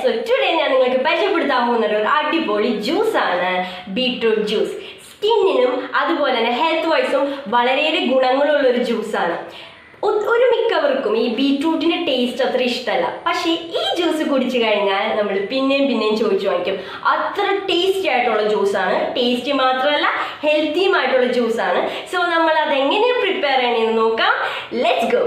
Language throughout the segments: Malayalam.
സോ ടുഡേ ഞാൻ നിങ്ങൾക്ക് പരിചയപ്പെടുത്താൻ പോകുന്ന ഒരു അടിപൊളി ജ്യൂസാണ് ബീട്രൂട്ട് ജ്യൂസ്. സ്കിന്നിനും അതുപോലെ തന്നെ ഹെൽത്ത് വൈസും വളരെയേറെ ഗുണങ്ങളുള്ള ഒരു ജ്യൂസാണ്. ഒരു മിക്കവർക്കും ഈ ബീട്രൂട്ടിന്റെ ടേസ്റ്റ് അത്ര ഇഷ്ടമല്ല, പക്ഷേ ഈ ജ്യൂസ് കുടിച്ചു കഴിഞ്ഞാൽ നമ്മൾ പിന്നെയും ചോദിച്ചു വാങ്ങിക്കും. അത്ര ടേസ്റ്റി ആയിട്ടുള്ള ജ്യൂസാണ്. ടേസ്റ്റി മാത്രമല്ല ഹെൽത്തിയുമായിട്ടുള്ള ജ്യൂസാണ്. സോ നമ്മൾ അതെങ്ങനെ പ്രിപ്പയർ ചെയ്യണമെന്ന് നോക്കാം. Let's go.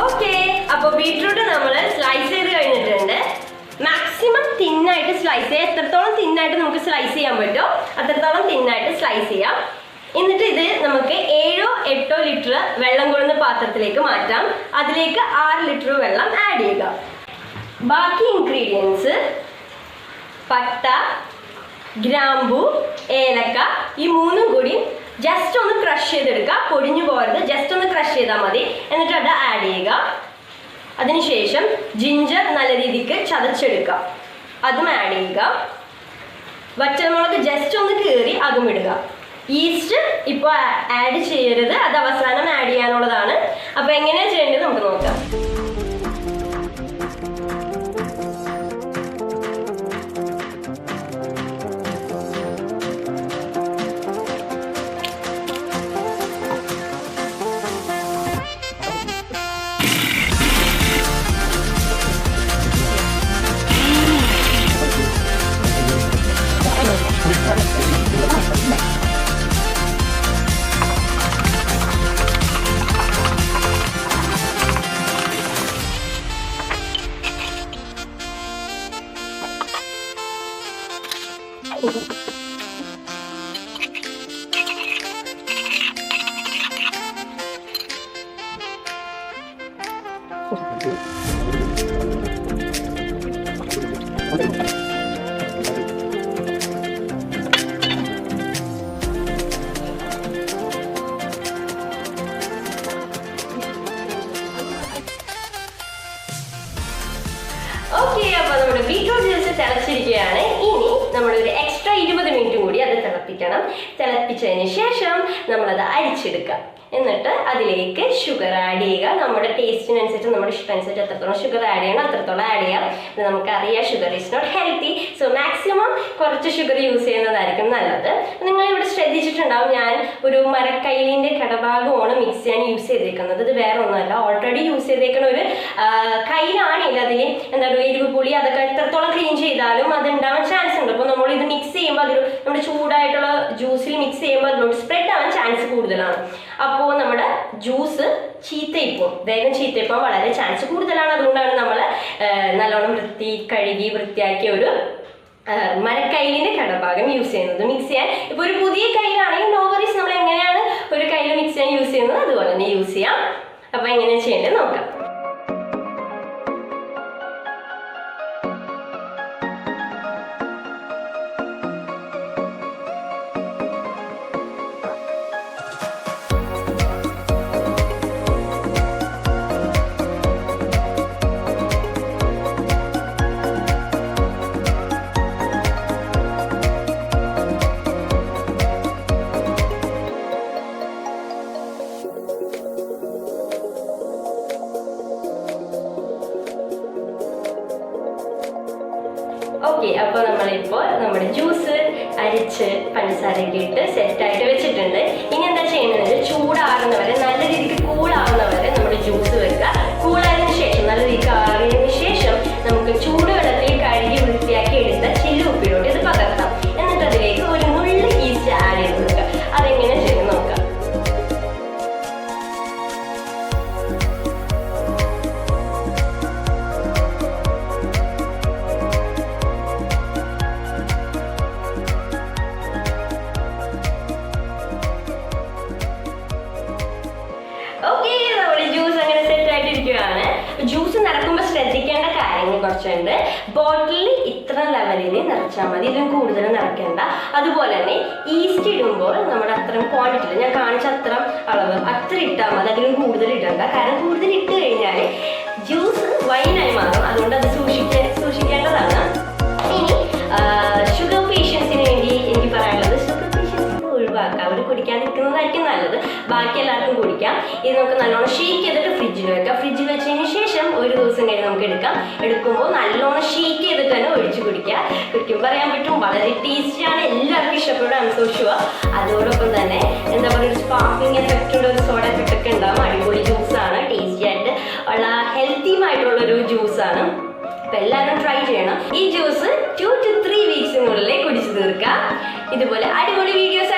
ഓക്കെ, അപ്പോൾ ബീട്രൂട്ട് നമ്മൾ സ്ലൈസ് ചെയ്ത് കഴിഞ്ഞിട്ടുണ്ട്. മാക്സിമം തിന്നായിട്ട് സ്ലൈസ് ചെയ്യാം. എത്രത്തോളം തിന്നായിട്ട് നമുക്ക് സ്ലൈസ് ചെയ്യാൻ പറ്റുമോ അത്രത്തോളം തിന്നായിട്ട് സ്ലൈസ് ചെയ്യാം. എന്നിട്ട് ഇത് നമുക്ക് 7-8 ലിറ്റർ വെള്ളം കൊള്ളുന്ന പാത്രത്തിലേക്ക് മാറ്റാം. അതിലേക്ക് 6 ലിറ്റർ വെള്ളം ആഡ് ചെയ്യുക. ബാക്കി ഇൻഗ്രീഡിയൻസ് പട്ട, ഗ്രാമ്പു, ഏലക്ക, ഈ മൂന്നും കൂടി ജസ്റ്റ് ഒന്ന് ക്രഷ് ചെയ്തെടുക്കുക. പൊടിഞ്ഞു പോകരുത്, ജസ്റ്റ് ഒന്ന് ക്രഷ് ചെയ്താൽ മതി. എന്നിട്ട് അത് ആഡ് ചെയ്യുക. അതിനുശേഷം ജിഞ്ചർ നല്ല രീതിക്ക് ചതച്ചെടുക്കുക, അതും ആഡ് ചെയ്യുക. വറ്റൽമുളക് ജസ്റ്റ് ഒന്ന് കീറി അതും ഇടുക. ഈസ്റ്റ് ഇപ്പോൾ ആഡ് ചെയ്യരുത്, അത് അവസാനം ആഡ് ചെയ്യാനുള്ളതാണ്. അപ്പോൾ എങ്ങനെയാണ് ചെയ്യേണ്ടത് നമുക്ക് നോക്കാം. ഓക്കെ, അപ്പോൾ നമ്മുടെ ബീട്രൂട്ട് ജ്യൂസ് തിളച്ചിരിക്കുകയാണ്. ഇനി നമ്മളൊരു എക്സ്ട്രാ 20 മിനിറ്റും കൂടി അത് തിളപ്പിക്കണം. തിളപ്പിച്ചതിന് ശേഷം നമ്മളത് അരിച്ചെടുക്കുക. എന്നിട്ട് അതിലേക്ക് ഷുഗർ ആഡ് ചെയ്യുക. നമ്മുടെ ടേസ്റ്റിനനുസരിച്ച്, നമ്മുടെ ഇഷ്ടമനുസരിച്ച് എത്രത്തോളം ഷുഗർ ആഡ് ചെയ്യണം അത്രത്തോളം ആഡ് ചെയ്യാം. നമുക്കറിയാം sugar is not healthy. So maximum കുറച്ച് ഷുഗർ യൂസ് ചെയ്യുന്നതായിരിക്കും നല്ലത്. നിങ്ങളിവിടെ ശ്രദ്ധിച്ചിട്ടുണ്ടാവും, ഞാൻ ഒരു മരക്കൈലിൻ്റെ കടഭാഗമാണ് മിക്സ് ചെയ്യാൻ യൂസ് ചെയ്തേക്കുന്നത്. ഇത് വേറെ ഒന്നുമല്ല, ഓൾറെഡി യൂസ് ചെയ്തേക്കുന്ന ഒരു കയ്യിലാണെങ്കിൽ അതിൽ എന്താണ് എരിവ് പുളി അതൊക്കെ എത്രത്തോളം ക്ലീൻ ചെയ്താലും അത് ഉണ്ടാവാൻ ചാൻസ് ഉണ്ട്. അപ്പോൾ നമ്മൾ ഇത് മിക്സ് ചെയ്യുമ്പോൾ അതിൽ നമ്മുടെ ചൂടായിട്ടുള്ള ജ്യൂസിൽ മിക്സ് ചെയ്യുമ്പോൾ അതിലോട്ട് സ്പ്രെഡ് ആവാൻ ചാൻസ് കൂടുതലാണ്. അപ്പോൾ നമ്മുടെ ജ്യൂസ് വേഗം ചീത്തയിപ്പോൾ വളരെ ചാൻസ് കൂടുതലാണ്. അതുകൊണ്ടാണ് നമ്മൾ നല്ലോണം വൃത്തിയാക്കിയ ഒരു മരക്കൈലിൻ്റെ കടഭാഗം യൂസ് ചെയ്യുന്നത് മിക്സ് ചെയ്യാൻ. ഇപ്പോൾ ഒരു പുതിയ കയ്യിലാണെങ്കിൽ നോ വറീസ്, നമ്മൾ എങ്ങനെയാണ് ഒരു കയ്യിൽ മിക്സ് ചെയ്യാൻ യൂസ് ചെയ്യുന്നത് അതുപോലെ തന്നെ യൂസ് ചെയ്യാം. അപ്പോൾ എങ്ങനെയാണ് ചെയ്യേണ്ടത് നോക്കാം. ഓക്കെ, അപ്പോൾ നമ്മളിപ്പോൾ നമ്മുടെ ജ്യൂസ് അരിച്ച് പഞ്ചസാരയൊക്കെ ഇട്ട് സെറ്റായിട്ട് വെച്ചിട്ടുണ്ട്. ഇനി എന്താ ചെയ്യുന്നത്, ചൂടാറുന്നവരെ, നല്ല രീതിക്ക് കൂളാവുന്നവരെ നമ്മൾ ജ്യൂസ് വെക്കുക. കൂളായതിനു ശേഷം നല്ല രീതിക്ക് ആറിയതിനു ശേഷം നമുക്ക് ചൂടുവെള്ളത്തിൽ കഴുകി വൃത്തിയാക്കി എടുത്ത ചില്ലുപ്പിലോട്ട് ഇത് പകർത്താം. എന്നിട്ട് അതിലേക്ക് ഒരു നുള്ളി ഈസ്റ്റ് ആഡ് ചെയ്ത് കൊടുക്കുക. അതെങ്ങനെ ചെയ്ത് നോക്കാം. ഓക്കെ, നമ്മുടെ ജ്യൂസ് അങ്ങനെ സെറ്റ് ആയിട്ടിരിക്കുകയാണ്. ജ്യൂസ് നിറക്കുമ്പോൾ ശ്രദ്ധിക്കേണ്ട കാര്യങ്ങൾ കുറച്ചുണ്ട്. ബോട്ടിലിൽ ഇത്ര ലെവലിൽ നിറച്ചാൽ മതി, ഇതിലും കൂടുതൽ നിറയ്ക്കേണ്ട. അതുപോലെ തന്നെ ഈസ്റ്റ് ഇടുമ്പോൾ നമ്മുടെ അത്രയും ക്വാണ്ടിറ്റി ഞാൻ കാണിച്ച അത്ര അളവ് അത്ര ഇട്ടാൽ മതി, അതിലും കൂടുതൽ ഇടണ്ട. കാരണം കൂടുതൽ ഇട്ട് കഴിഞ്ഞാൽ ജ്യൂസ് വൈനായി മാറും. അതുകൊണ്ട് അത് സൂക്ഷിക്കേണ്ടതാണ്. ഇനി ഷുഗർ പേഷ്യൻസിന് വേണ്ടി എനിക്ക് പറയാനുള്ളത്, ഒഴിവാക്കാം, അവർ കുടിക്കാതിരിക്കുന്നതായിരിക്കും നല്ലത്. ബാക്കി എല്ലാവർക്കും കുടിക്കാം. ഇത് നമുക്ക് നല്ലോണം ഷേക്ക് ചെയ്തിട്ട് ഫ്രിഡ്ജിൽ വെക്കാം. ഫ്രിഡ്ജിൽ വെച്ചതിന് ശേഷം ഒരു ദിവസം കഴിഞ്ഞ് നമുക്ക് എടുക്കുമ്പോൾ നല്ലോണം ഷേക്ക് ചെയ്തിട്ട് തന്നെ ഒഴിച്ച് കുടിക്കുമ്പോൾ അറിയാൻ പറ്റും, വളരെ ടേസ്റ്റിയാണ്, എല്ലാവർക്കും ഇഷ്ടപ്പെടും. I am so sure. അതോടൊപ്പം തന്നെ എന്താ പറയുക, ഒരു സ്പാർക്കിംഗ് എഫക്റ്റ് ഉണ്ട്, ഒരു സോഡ എഫക്റ്റ് ഒക്കെ ഉണ്ടാവും. അടിപൊളി ജ്യൂസാണ്, ടേസ്റ്റി ആയിട്ട് ഉള്ള ഹെൽത്തിയുമായിട്ടുള്ളൊരു ജ്യൂസാണ്. അപ്പം എല്ലാവരും ട്രൈ ചെയ്യണം. ഈ ജ്യൂസ് 2 to 3 വീക്സിനുള്ളിൽ കുടിച്ചു തീർക്കാം. ഇതുപോലെ അടിപൊളി വീഡിയോസ്